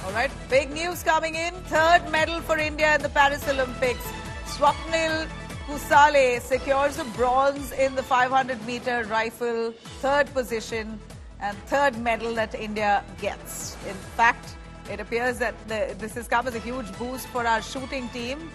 All right, big news coming in. Third medal for India in the Paris Olympics. Swapnil Kusale secures a bronze in the 500-meter rifle, third position and third medal that India gets. In fact, it appears that this has come as a huge boost for our shooting team.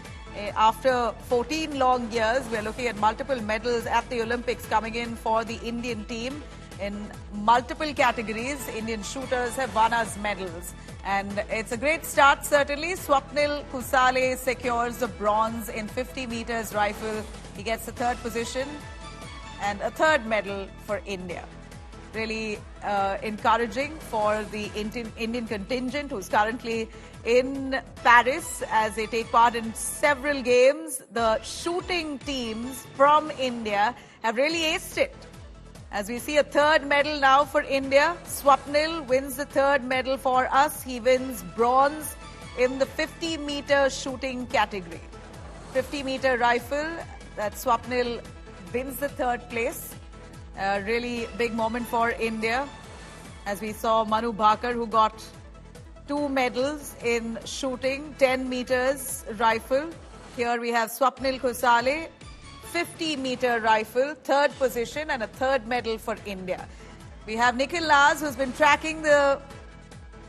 After 14 long years, we're looking at multiple medals at the Olympics coming in for the Indian team. In multiple categories, Indian shooters have won us medals. And it's a great start, certainly. Swapnil Kusale secures the bronze in 50 meters rifle. He gets the third position and a third medal for India. Really encouraging for the Indian contingent, who's currently in Paris as they take part in several games. The shooting teams from India have really aced it. As we see a third medal now for India. Swapnil wins the third medal for us. He wins bronze in the 50-meter shooting category. 50-meter rifle, that Swapnil wins the third place. A really big moment for India. As we saw Manu Bhakar, who got 2 medals in shooting, 10 meters rifle. Here we have Swapnil Kusale, 50-meter rifle, third position and a third medal for India. We have Nikhil Laz, who's been tracking the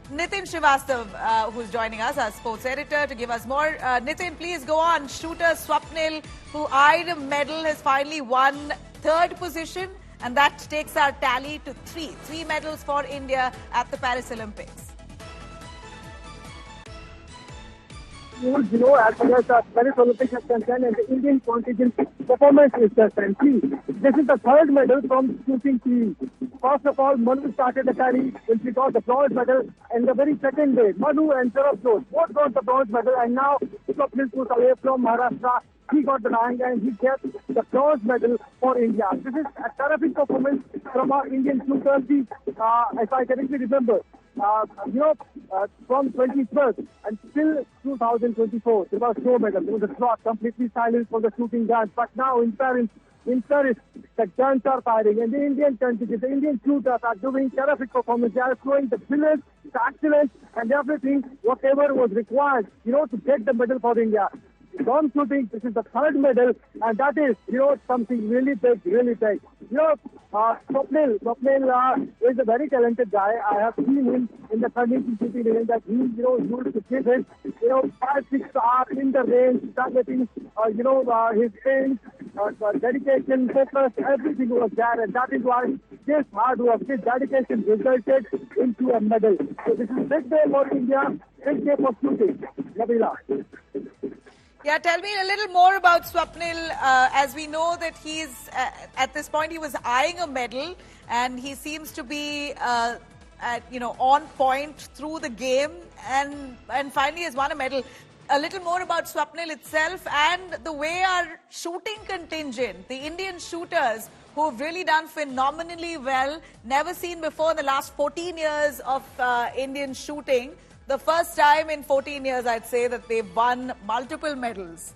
Nitin Srivastav, who's joining us as sports editor to give us more. Nitin, please go on. Shooter Swapnil, who eyed a medal, has finally won third position, and that takes our tally to 3. 3 medals for India at the Paris Olympics. As far as the Paris Olympics is concerned and the Indian contingent performance is concerned. This is the third medal from shooting team. First of all, Manu started the tally when she got the bronze medal, and the very second day, Manu and Saurabh Joshi both got the bronze medal, and now Swapnil Kusale from Maharashtra, he got the rank and he gets the bronze medal for India. This is a terrific performance from our Indian shooters. If I correctly remember, from 2012 until 2024, there was no medal. There was a drought, completely silent for the shooting guns. But now in Paris, the guns are firing, and the Indian contingent, the Indian shooters are doing terrific performance. They are showing the brilliance, the excellence, and everything, whatever was required, to get the medal for India. From shooting, this is the third medal, and that is, something really big, really big. Swapnil is a very talented guy. I have seen him in the condition shooting event that he, used to give his, 5-6 hours in the range, targeting, his pain, dedication, focus, everything was there, and that is why this hard work, this dedication resulted into a medal. So this is a big day for India, big day for shooting. Nabila. Yeah, tell me a little more about Swapnil. As we know that he's, at this point, he was eyeing a medal, and he seems to be, on point through the game, and finally has won a medal. A little more about Swapnil itself and the way our shooting contingent, the Indian shooters, who have really done phenomenally well, never seen before in the last 14 years of Indian shooting. The first time in 14 years, I'd say, that they've won multiple medals.